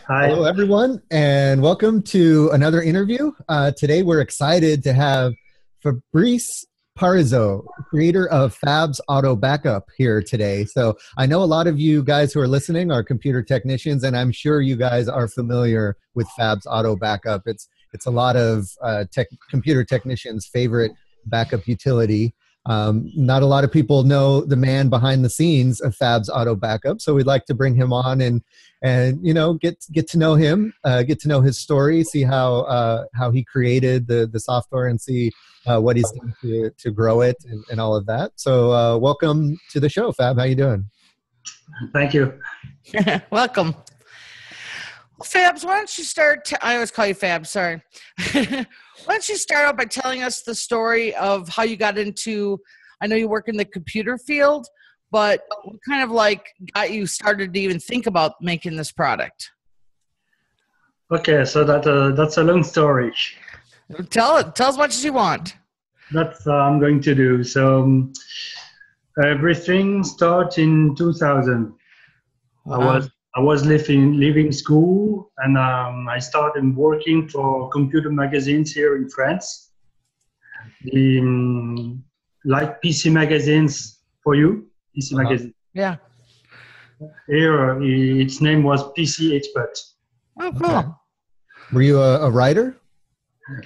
Hi. Hello, everyone, and welcome to another interview. Today, we're excited to have Fabrice Parisot, creator of Fabs AutoBackup, here today. So I know a lot of you guys who are listening are computer technicians, and I'm sure you guys are familiar with Fabs AutoBackup. It's a lot of computer technicians' favorite backup utility. Not a lot of people know the man behind the scenes of Fabs AutoBackup, so we'd like to bring him on and get to know him, get to know his story, see how he created the software, and see what he's done to grow it and all of that. So welcome to the show, Fab. How you doing? Thank you. Welcome. Fabs, why don't you start? I always call you Fab, sorry. Why don't you start out by telling us the story of how you got into, I know you work in the computer field, but what kind of got you started to even think about making this product? Okay, so that's a long story. Tell as much as you want. That's I'm going to do. So everything started in 2000. I was leaving school, and I started working for computer magazines here in France. Like PC magazines for you, PC magazine. Yeah. Here, its name was PC Expert. Oh, cool. Okay. Were you a writer?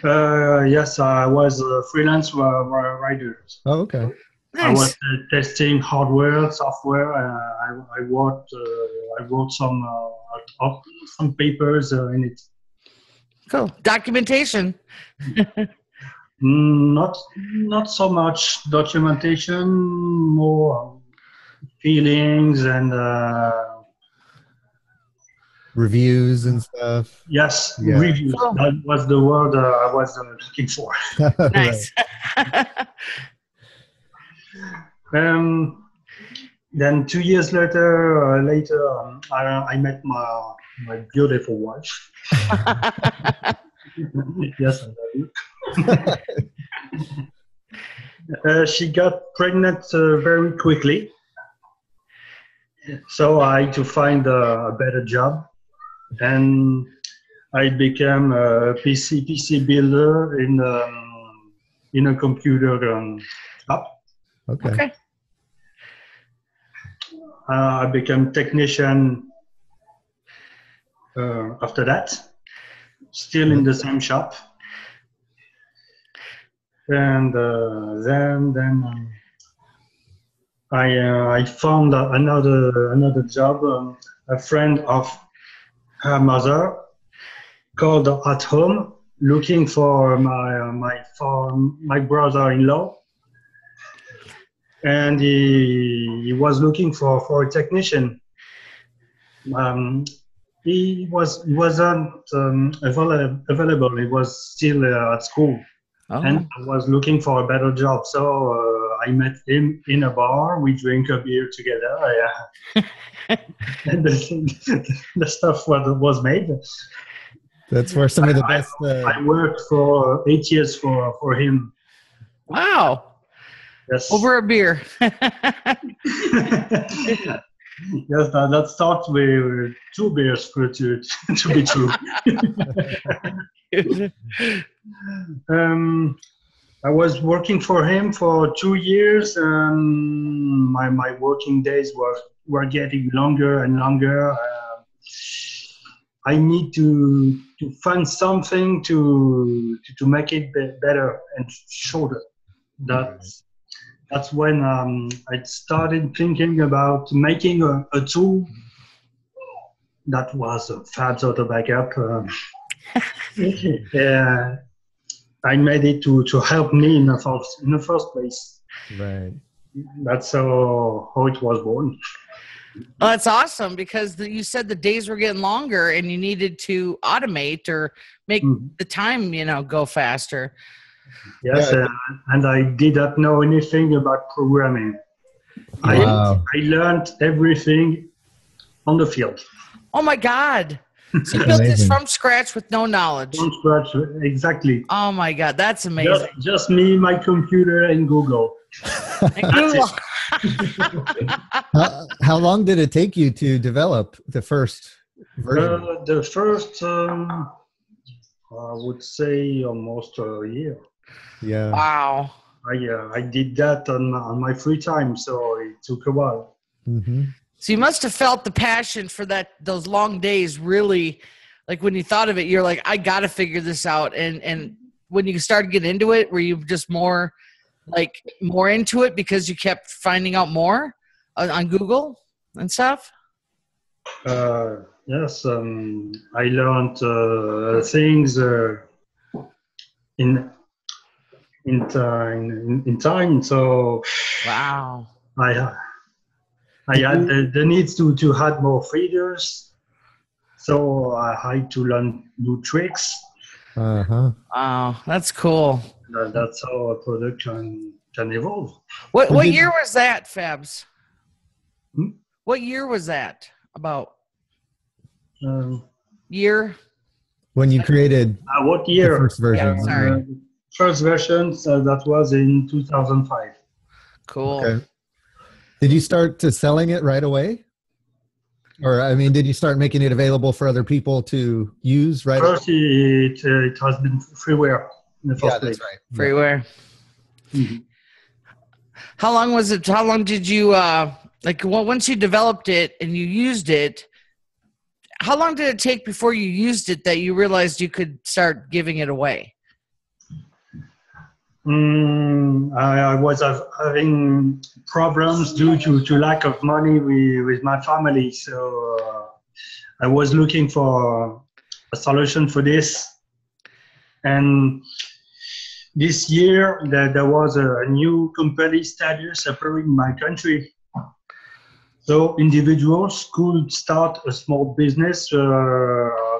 Yes, I was a freelance writer. Oh, okay. Nice. I was testing hardware, software. I wrote some papers in it. Cool. Documentation. Not so much documentation, more feelings and Reviews and stuff. yes, Yeah. reviews. Cool. That was the word I was looking for. Nice. Then 2 years later, I met my beautiful wife. Yes, I do. She got pregnant very quickly, so I had to find a better job, and I became a PC builder in a computer shop. Okay. I became technician after that, still in the same shop. And then I found another job. A friend of her mother called at home looking for my brother-in-law. And he was looking for a technician. He wasn't available. He was still at school, and I was looking for a better job. So I met him in a bar. We drank a beer together, and the stuff was made. That's where some of the best. I worked for 8 years for him. Wow. Yes. Over a beer. Yes, that starts with 2 beers to be true. I was working for him for 2 years, and my working days were getting longer and longer. I need to find something to make it better and shorter. That's when I started thinking about making a tool that was a Fabs AutoBackup. I made it to help me in the first place. Right. That's how it was born. Well, that's awesome because you said the days were getting longer and you needed to automate or make the time, go faster. Yes, and I did not know anything about programming. Wow. I learned everything on the field. Oh my God. So you built this from scratch with no knowledge. From scratch, exactly. Oh my God, that's amazing. Just me, my computer, and Google. And Google. How long did it take you to develop the first version? The first, I would say almost a year. Yeah. Wow. I did that on my free time, so it took a while. Mm-hmm. So you must have felt the passion for those long days. Really, like when you thought of it, you're like, I got to figure this out. And when you started getting into it, were you just more into it because you kept finding out more on Google and stuff? Yes, I learned things in time. So Wow. I had the needs to add more feeders. So I had to learn new tricks. Uh-huh. Wow, that's cool. That's how a product can evolve. What year was that, Fabs? Hmm? What year was that? About Um, year? When you created what year? the first version? Yeah, sorry. First version, that was in 2005. Cool. Okay. Did you start to selling it right away? Or, I mean, did you start making it available for other people to use right away? First, it has been freeware in the first place. That's right. Freeware. Mm-hmm. How long was it? How long did you once you developed it and you used it, how long did it take before you used it that you realized you could start giving it away? I was having problems due to lack of money with my family, so I was looking for a solution for this. And this year, there was a new company status appearing in my country. So individuals could start a small business at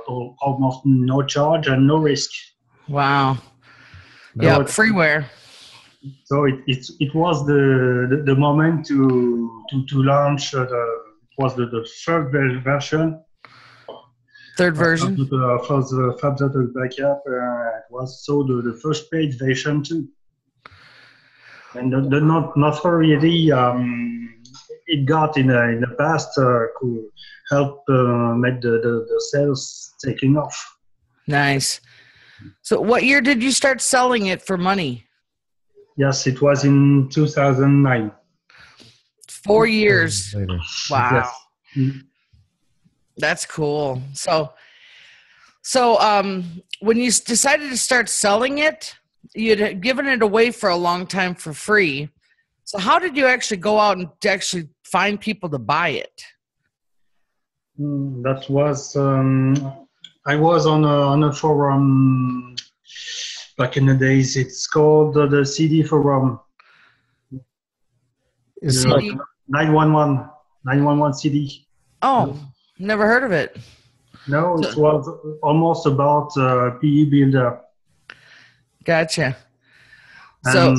almost no charge and no risk. Wow. So Yeah, freeware. So it was the moment to launch. It was the third version. Third version. For the Fabs AutoBackup, it was so the first page version 2. And the notoriety it got in the past could help make the sales taking off. Nice. So what year did you start selling it for money? Yes, it was in 2009. 4 years. Later. Wow. Yes. That's cool. So when you decided to start selling it, you'd given it away for a long time for free. So how did you actually go out and actually find people to buy it? That was I was on a forum back in the days. It's called the CD forum. It's CD? 911 CD. Oh, never heard of it. No, it was almost about PE builder. Gotcha. And So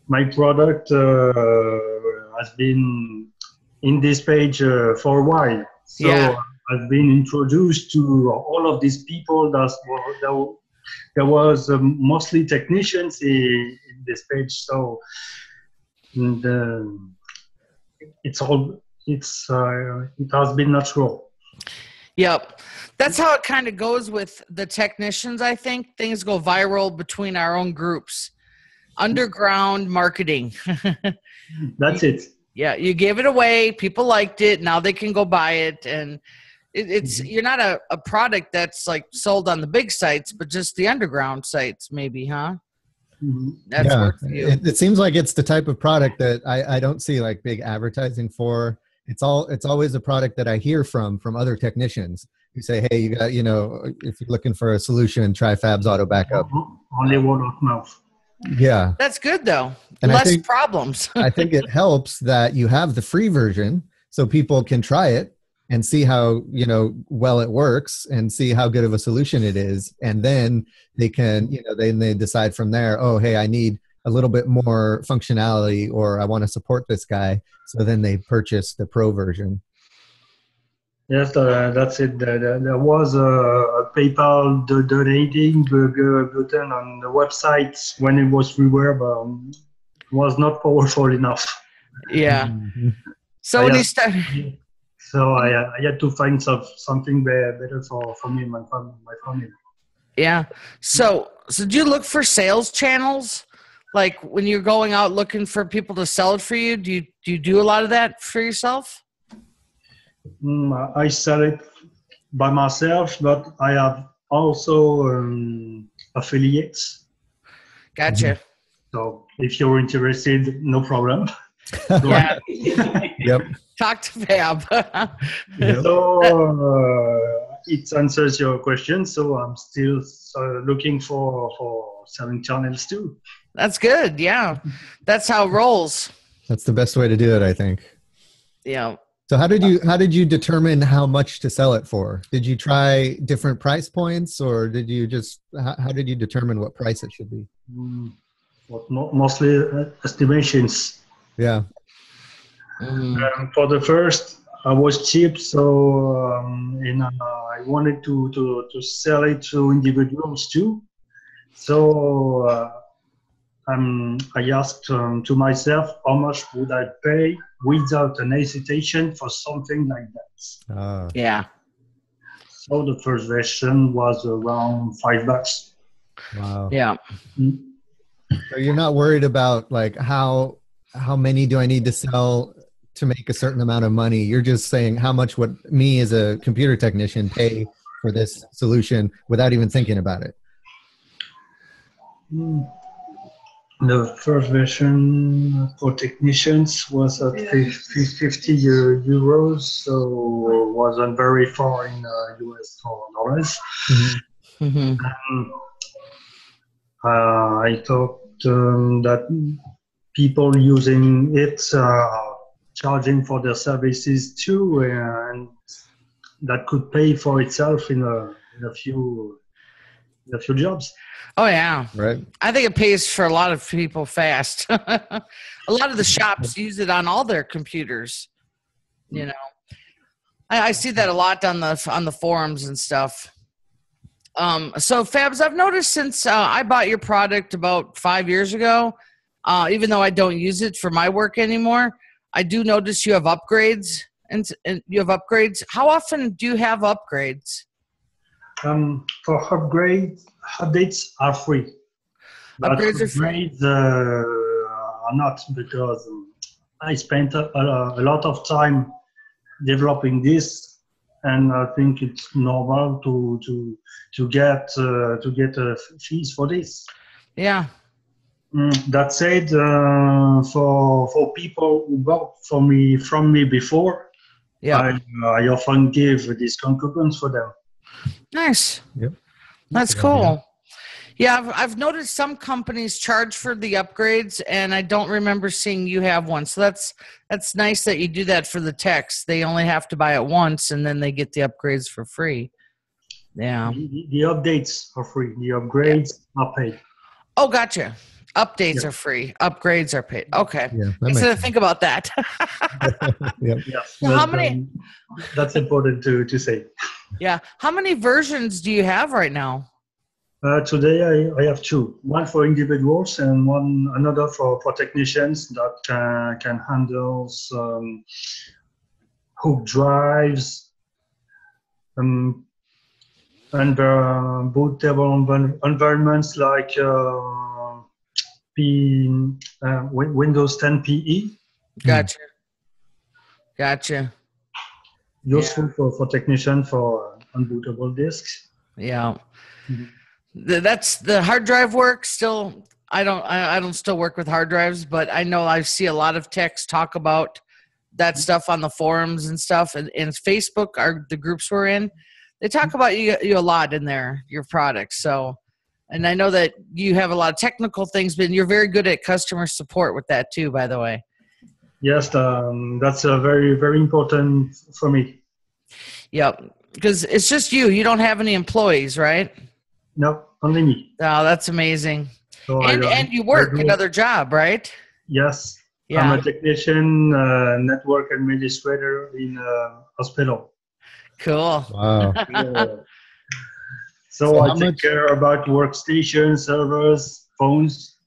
my product has been in this page for a while. So yeah. I've been introduced to all of these people. There was mostly technicians in this page. So it has been natural. Yep. That's how it kind of goes with the technicians, I think. Things go viral between our own groups. Underground marketing. That's it. Yeah, you gave it away. People liked it. Now they can go buy it. And it's you're not a product that's like sold on the big sites, but just the underground sites maybe, huh? Mm-hmm. That's worked for you. It seems like it's the type of product that I don't see like big advertising for. It's always a product that I hear from other technicians who say, hey, you got, if you're looking for a solution, try Fabs AutoBackup. Only word of mouth. Yeah. That's good though. And Less problems. I think it helps that you have the free version so people can try it and see how, well it works and see how good of a solution it is. And then they can, they decide from there, oh, hey, I need a little bit more functionality or I want to support this guy. So then they purchase the pro version. Yes, that's it. There was a PayPal donating button on the website when it was freeware, but it was not powerful enough. Yeah. Mm-hmm. So when you start, So I had to find something better for me and my family. Yeah. So do you look for sales channels? Like when you're going out looking for people to sell it for you, do you do a lot of that for yourself? I sell it by myself, but I have also affiliates. Gotcha. So if you're interested, no problem. Yeah. Yep. Talk to Fab. Yep. So it answers your question. So I'm still looking for selling channels too. That's good. Yeah. That's how it rolls. That's the best way to do it, I think. Yeah. So how did you determine how much to sell it for? Did you try different price points, or did you just how did you determine what price it should be? Mostly estimations. Yeah. For the first, I was cheap, so I wanted to sell it to individuals too. So I asked to myself, how much would I pay without an hesitation for something like that? Yeah. So the first version was around $5. Wow. Yeah. So you're not worried about like how many do I need to sell to make a certain amount of money? You're just saying how much would me as a computer technician pay for this solution without even thinking about it. The first version for technicians was at 50 euros, so it wasn't very far in US dollars. Mm-hmm. I thought that people using it charging for their services too, and that could pay for itself in a few jobs. Oh yeah. Right. I think it pays for a lot of people fast. A lot of the shops use it on all their computers. You know, I see that a lot on the forums and stuff. So Fabs, I've noticed since I bought your product about 5 years ago, even though I don't use it for my work anymore, I do notice you have upgrades and you have upgrades. How often do you have upgrades? For updates are free. But Upgrades are free. upgrades are not, because I spent a lot of time developing this, and I think it's normal to get fees for this. Yeah. That said, for people who bought from me before, Yeah. I often give discount coupons for them. Nice. Yep. That's cool. Yeah, I've noticed some companies charge for the upgrades, and I don't remember seeing you have one. So that's nice that you do that for the techs. They only have to buy it once, and then they get the upgrades for free. Yeah. The updates are free. The upgrades are paid. Oh, gotcha. Updates are free. Upgrades are paid. Okay. Yeah, I said think about that. Yep. Yes, So how many? That's important to say. Yeah. How many versions do you have right now? Today I have two. One for individuals and another for technicians that can handle hook drives, and bootable environments like Windows 10 PE. Gotcha. Useful for technicians for unbootable disks. Yeah. That's the hard drive work still. I don't still work with hard drives, but I know I see a lot of techs talk about that stuff on the forums and stuff, and Facebook are the groups we're in. They talk about you a lot in there, your products. So, and I know that you have a lot of technical things, but you're very good at customer support with that too, by the way. Yes, that's very, very important for me. Yep, because it's just you. You don't have any employees, right? No, only me. Oh, that's amazing. So and you work another job, right? Yes. Yeah. I'm a technician, network administrator in a hospital. Cool. Wow. So I take care about workstations, servers, phones,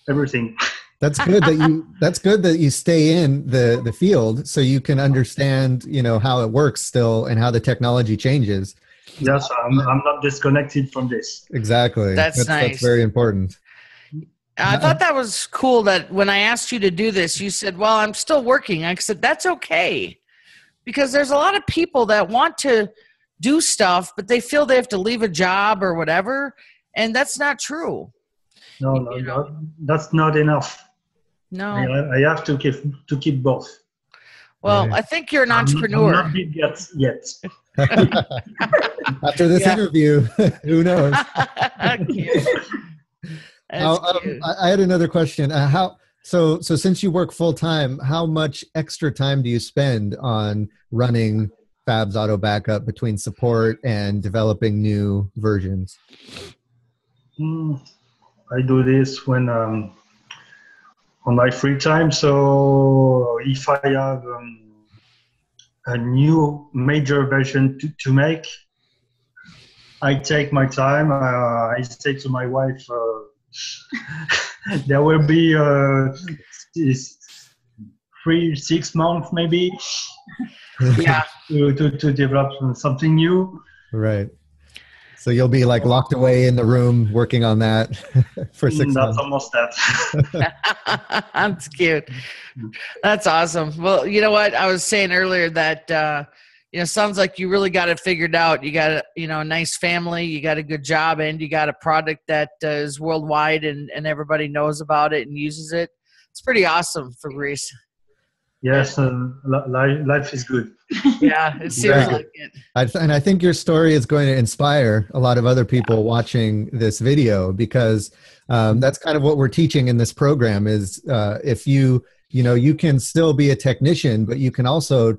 everything. That's good that you stay in the field so you can understand, how it works still and how the technology changes. Yes, I'm not disconnected from this. Exactly. That's nice. That's very important. I thought that was cool that when I asked you to do this, you said, well, I'm still working. I said, that's okay. Because there's a lot of people that want to do stuff, but they feel they have to leave a job or whatever. And that's not true. No, that's not enough. No. I have to keep both. Well, I think you're an entrepreneur. I'm not big yet. After this interview, who knows? I had another question. So since you work full time, how much extra time do you spend on running Fabs AutoBackup between support and developing new versions? I do this when on my free time. So if I have a new major version to make, I take my time. I say to my wife, there will be 3-6 months maybe to develop something new. Right. So you'll be like locked away in the room working on that for 6 months. That's almost that. That's cute. That's awesome. Well, you know what? I was saying earlier that, sounds like you really got it figured out. You got a nice family, you got a good job, and you got a product that is worldwide and everybody knows about it and uses it. It's pretty awesome, Fabrice. Yes, life is good. Yeah, it seems like it. And I think your story is going to inspire a lot of other people watching this video, because that's kind of what we're teaching in this program is if you can still be a technician, but you can also,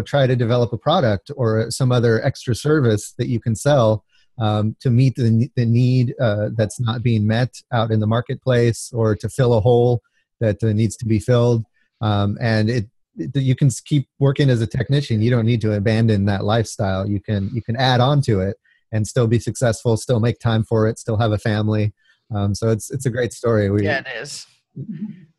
try to develop a product or some other extra service that you can sell to meet the need that's not being met out in the marketplace, or to fill a hole that needs to be filled. And you can keep working as a technician. You don't need to abandon that lifestyle. You can add on to it and still be successful, still make time for it, still have a family. So it's a great story. It is.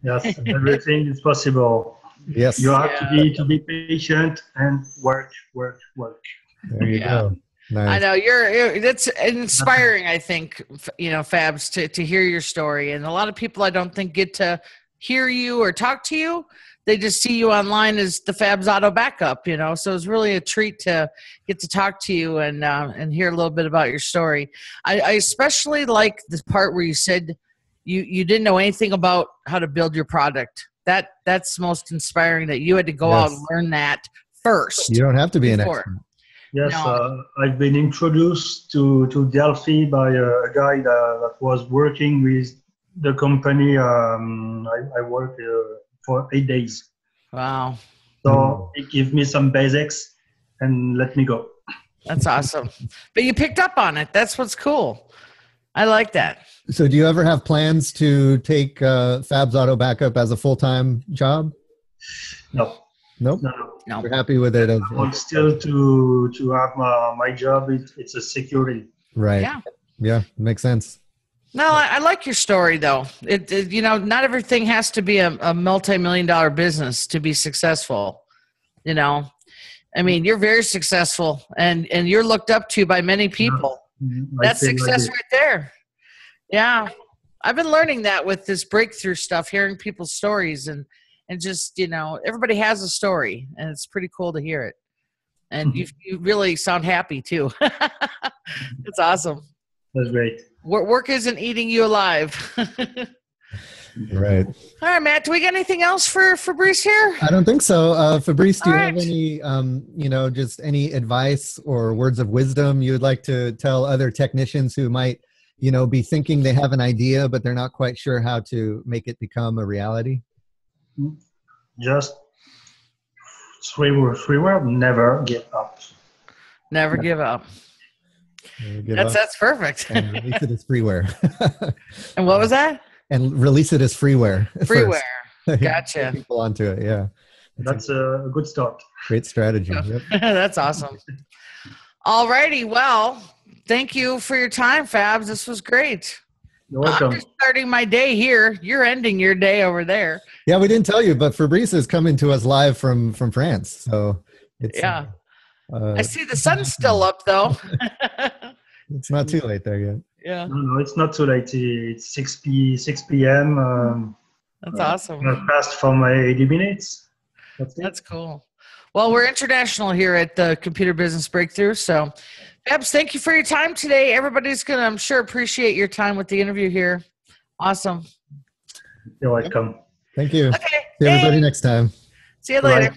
Yes, everything is possible. Yes. You have to be patient and work. There you go. Nice. I know that's inspiring. I think, Fabs, to hear your story. And a lot of people I don't think get to hear you or talk to you. They just see you online as the Fabs AutoBackup, so it's really a treat to get to talk to you and hear a little bit about your story. I especially like the part where you said you didn't know anything about how to build your product. That's most inspiring, that you had to go out and learn that first. You don't have to be an expert. Yes, I've been introduced to Delphi by a guy that was working with the company I worked for 8 days. Wow. So it gave me some basics and let me go. That's awesome. But you picked up on it. That's what's cool. I like that. So do you ever have plans to take Fabs AutoBackup as a full-time job? No. Nope. No. You're happy with it? I want still to have my job. It's a security. Right. Yeah, makes sense. No, I like your story, though. Not everything has to be a multi-million-dollar business to be successful. I mean, you're very successful, and you're looked up to by many people. That's success right there. Yeah. I've been learning that with this breakthrough stuff, hearing people's stories, and just, everybody has a story, and it's pretty cool to hear it. And you really sound happy, too. It's awesome. That's great. Work isn't eating you alive. Right. All right, Matt, do we got anything else for Fabrice here? I don't think so. Fabrice, do you have any, just any advice or words of wisdom you would like to tell other technicians who might, be thinking they have an idea, but they're not quite sure how to make it become a reality? Just three words, never give up. Never give up. That's perfect. And release it as freeware. And what was that? And release it as freeware. Freeware. Gotcha. People onto it. Yeah. That's a good start. Great strategy. Yep. That's awesome. All righty. Well, thank you for your time, Fabs. This was great. You're I'm welcome. just starting my day here. You're ending your day over there. Yeah, we didn't tell you, but Fabrice is coming to us live from France. So it's Yeah. I see the sun's still up, though. it's not too late there yet. Yeah, No, it's not too late. It's 6 p.m. that's awesome. I passed for my 80 minutes. That's it. That's cool. Well, we're international here at the Computer Business Breakthrough. So, Fabs, thank you for your time today. Everybody's going to, I'm sure, appreciate your time with the interview here. Awesome. You're welcome. Thank you. Okay. See everybody next time. See you Bye. later.